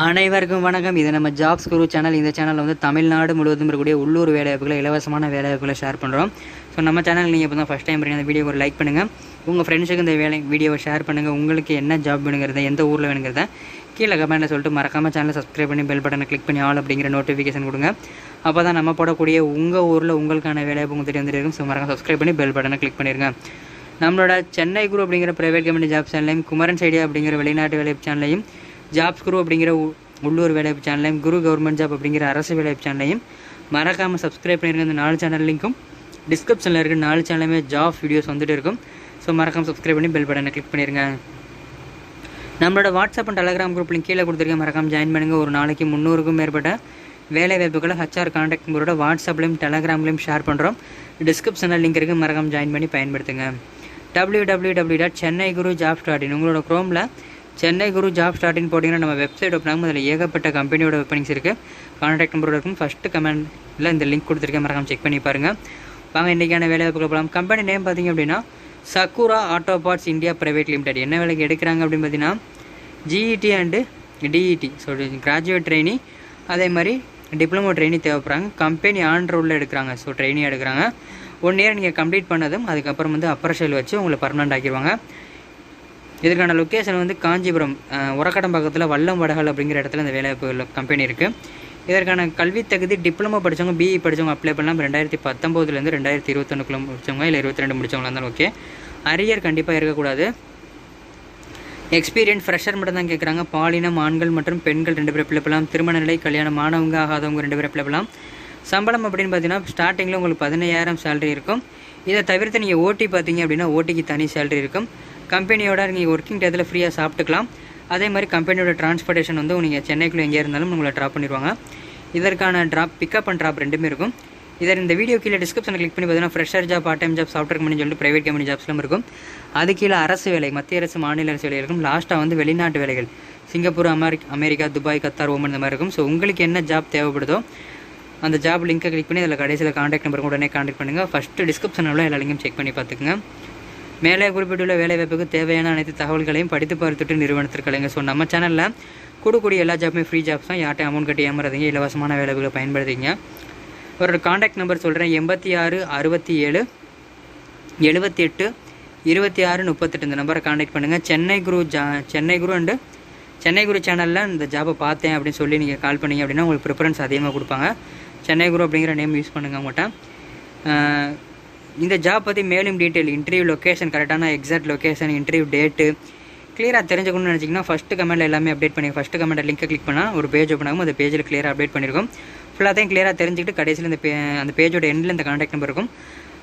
அனைவருக்கும் வணக்கம். இது நம்ம ஜாப்ஸ் குரு சேனல். இந்த சேனலில் வந்து தமிழ்நாடு முழுவதும் இருக்கக்கூடிய உள்ளூர் வேலைவாய்ப்புகளை இலவசமான வேலைவாய்ப்புகளை ஷேர் பண்ணுறோம். ஸோ நம்ம சேனல் நீங்கள் இப்போ தான் ஃபஸ்ட் டைம் பண்ணி அந்த வீடியோ ஒரு லைக் பண்ணுங்கள். உங்கள் ஃப்ரெண்ட்ஸுக்கு இந்த வீடியோவை ஷேர் பண்ணுங்கள். உங்களுக்கு என்ன ஜாப் வேணுங்கிறத, எந்த ஊரில் வேணுங்கிறத கீழே கமெண்ட்டில் சொல்லிட்டு மறக்காமல் சேனலை சப்ஸ்கிரைப் பண்ணி பெல் பட்டனை கிளிக் பண்ணி ஆல் அப்படிங்கிற நோட்டிஃபிகேஷன் கொடுங்க. அப்போ தான் நம்ம போடக்கூடிய உங்கள் ஊரில் உங்களுக்கான வேலைவாய்ப்பு உங்களுக்கு தெரிய வந்துருக்கும். ஸோ மறக்காம சப்ஸ்கிரைப் பண்ணி பெல் பட்டனை கிளிக் பண்ணிடுங்க. நம்மளோட சென்னை குரு அப்படிங்கிற ப்ரைவேட் கம்பெனி ஜாப் சேனலையும், குமரன் ஐடியா அப்படிங்கிற வெளிநாட்டு வேலைவாய்ப்பு சேனலையும், ஜாப்ஸ் குரு அப்படிங்கிற உள்ளூர் வேலைவாய்ப்பு சேனலையும், குரு கவர்மெண்ட் ஜாப் அப்படிங்கிற அரசு வேலைவாய்ப்பு சேனலையும் மறக்காமல் சப்ஸ்கிரைப் பண்ணியிருக்க. இந்த 4 சேனல் லிங்க்கும் டிஸ்கிரிப்ஷனில் இருக்க 4 சேனலுமே ஜாப் வீடியோஸ் வந்துட்டு இருக்கும். ஸோ மறக்காமல் சப்ஸ்கிரைப் பண்ணி பெல் பட்டனை கிளிக் பண்ணிடுங்க. நம்மளோட WhatsApp and Telegram group link கீழே கொடுத்துருக்கேன், மறக்காமல் ஜாயின் பண்ணுங்கள். ஒரு நாளைக்கு 300க்கும் மேற்பட்ட வேலை வாய்ப்புகளை HR கான்டாக்ட் நம்பரோட வாட்ஸ்அப்லையும் டெலகிராம்லையும் ஷேர் பண்ணுறோம். டிஸ்கிரிப்ஷனில் லிங்க் இருக்குது, மறக்காமல் ஜாயின் பண்ணி பயன்படுத்துங்க. www.chennaiGuruJobs.in உங்களோட க்ரோமில் சென்னை குரு ஜாப்ஸ்.in போட்டிங்கன்னா நம்ம வெப்சைட் ஓப்பன் ஆகும். அதில் ஏகப்பட்ட கம்பெனியோட ஓப்பனிங்ஸ் இருக்குது. கான்டாக்ட் நம்பரோட இருக்கும். ஃபஸ்ட்டு கமெண்டில் இந்த லிங்க் கொடுத்துருக்கேன், மறக்காமல் செக் பண்ணி பாருங்கள். வாங்க இன்றைக்கான வேலை வாய்ப்புகள் போகலாம். கம்பெனி நேம் பார்த்திங்க அப்படின்னா Sakura auto parts India private limited. என்ன வேலைக்கு எடுக்கிறாங்க அப்படின்னு பார்த்தீங்கன்னா GET and DET, so graduate trainee, அதே மாதிரி டிப்ளமோ ட்ரெயினி தேவைப்படுறாங்க. கம்பெனி ஆன் ரோலில் எடுக்கிறாங்க. ஸோ ட்ரெயினி எடுக்கிறாங்க. 1 இயர் நீங்கள் கம்ப்ளீட் பண்ணதும் அதுக்கப்புறம் வந்து அப்ரஷல் வச்சு உங்களை பர்மனெண்ட் ஆக்கிடுவாங்க. இதற்கான லொக்கேஷன் வந்து காஞ்சிபுரம் உரக்கடம் பக்கத்தில் வல்லம் வடகல் அப்படிங்கிற இடத்துல இந்த வேலைவாய்ப்பு கம்பெனி இருக்குது. இதற்கான கல்வி தகுதி டிப்ளமோ படித்தவங்க, BE படித்தவங்க அப்ளை பண்ணலாம். 2019 2021 முடித்தவங்க இல்லை 22 முடித்தவங்களா இருந்தாலும் ஓகே. அரியர் கண்டிப்பாக இருக்கக்கூடாது. எக்ஸ்பீரியன்ஸ் ஃப்ரெஷர் மட்டும் தான் கேட்குறாங்க. பாலினம் ஆண்கள் மற்றும் பெண்கள் 2 பேர் அப்ளை பண்ணலாம். திருமண நிலை, கல்யாணம் ஆனவங்க ஆகாதவங்க 2 பேர் அப்ளை பண்ணலாம். சம்பளம் அப்படின்னு பார்த்தீங்கன்னா ஸ்டார்டிங்கில் உங்களுக்கு 15,000 சேலரி இருக்கும். இதை தவிர்த்து நீங்கள் ஓட்டி பார்த்தீங்க அப்படின்னா ஓட்டிக்கு தனி சேலரி இருக்கும். கம்பெனியோட நீங்கள் ஒர்க்கிங் டேத்தில் ஃப்ரீயாக சாப்பிட்டுக்கலாம். அதே மாதிரி கம்பெனியோட டிரான்ஸ்போர்ட்டேஷன் வந்து நீங்கள் சென்னைக்குள்ளே எங்கே இருந்தாலும் உங்களை ட்ராப் பண்ணிடுவாங்க. இதற்கான பிக்கப் அண்ட் ட்ராப் 2மே இருக்கும். இந்த வீடியோ கீழே டிஸ்கிரிப்ஷனில் கிளிக் பண்ணி பார்த்தீங்கன்னா fresher job, part time job, software company சொல்லிட்டு ப்ரைவேட் கம்பெனி ஜாப்ஸ்லாம் இருக்கும். அது கீழே அரசு வேலை, மத்திய அரசு, மாநில அரசு வேலை இருக்கும். லாஸ்ட்டாக வந்து வெளிநாட்டு வேலைகள், Singapore, America, Dubai, Qatar, Oman இந்த மாதிரி இருக்கும். ஸோ உங்களுக்கு என்ன ஜாப் தேவைப்படுதோ அந்த ஜாப் லிங்கை கிளிக் பண்ணி அதில் கடைசியில் கான்டாக்ட் நம்பருக்கு உடனே கான்டாக்ட் பண்ணுங்கள். ஃபஸ்ட்டு டிஸ்கிரிப்ஷனில் எல்லா லிங்கும் செக் பண்ணி பார்த்துக்குங்க. மேலே குறிப்பிட்டுள்ள வேலைவாய்ப்புக்கு தேவையான அனைத்து தகவல்களையும் படித்து பார்த்துட்டு நிறுவனத்திற்கு அழைங்க. ஸோ நம்ம சேனலில் கொடுக்கக்கூடிய எல்லா ஜாப்புமே ஃப்ரீ ஜாப்ஸ் தான். யார்ட்டையும் அமௌண்ட் கட்டி ஏமாறாதீங்க. இலவசமான வேலைவாய்ப்புகளை பயன்படுத்திங்க. ஒரு கான்டாக்ட் நம்பர் சொல்கிறேன், 86 67 78 26 38. இந்த நம்பரை கான்டாக்ட் பண்ணுங்கள். சென்னை குரு அண்டு சென்னை குரு சேனலில் இந்த ஜாப்பை பார்த்தேன் அப்படின்னு சொல்லி நீங்கள் கால் பண்ணிங்க அப்படின்னா உங்களுக்கு ப்ரிஃபரன்ஸ் அதிகமாக கொடுப்பாங்க. சென்னை குரு அப்படிங்கிற நேம் யூஸ் பண்ணுங்க அவங்கள்ட்ட. இந்த ஜாப் பற்றி மேலும் டீட்டெயில், இன்டர்வியூ லொக்கேஷன், கரெக்டான எக்ஸாக்ட் லொக்கேஷன், இன்டர்வியூ டேட்டு கிளியராக தெரிஞ்சுக்கணும்னு நினச்சிங்கன்னா ஃபஸ்ட்டு கமெண்ட்டில் எல்லாமே அப்டேட் பண்ணி ஃபஸ்ட்டு கமெண்ட்டை லிங்கை கிளிக் பண்ணால் ஒரு பேஜ் ஓப்பன் ஆகும். அந்த பேஜில் கிளியராக அப்டேட் பண்ணியிருக்கும். ஃபுல்லாத்தையும் கிளியராக தெரிஞ்சுக்கிட்டு கடைசியில் அந்த பேஜோட எண்டில் இந்த கான்டாக்ட் நம்பர் இருக்கும்.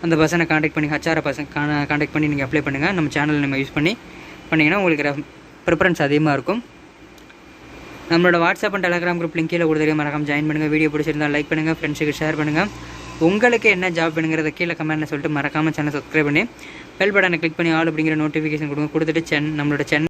அந்த பர்சனை கான்டாக்ட் பண்ணி HR கான்டாக்ட் பண்ணி நீங்கள் அப்ளை பண்ணுங்கள். நம்ம சேனலில் நம்ம யூஸ் பண்ணிங்கன்னா உங்களுக்கு ப்ரிஃபரன்ஸ் அதிகமாக இருக்கும். நம்மளோட WhatsApp and Telegram group link கீழே கொடுத்துருக்க, மறக்காம ஜாயின் பண்ணுங்கள். வீடியோ பிடிச்சிருந்தால் லைக் பண்ணுங்கள், ஃப்ரெண்ட்ஸுக்கு ஷேர் பண்ணுங்கள். உங்களுக்கு என்ன ஜாப் வேணுங்கிறத கீழே கமெண்ட்டில் சொல்லிட்டு மறக்காமல் சேனல் சப்ஸ்கிரைப் பண்ணி பெல் பட்டனை கிளிக் பண்ணி ஆல் அப்படிங்கிற நோட்டிஃபிகேஷன் கொடுத்துட்டு நம்மளோட சென்னை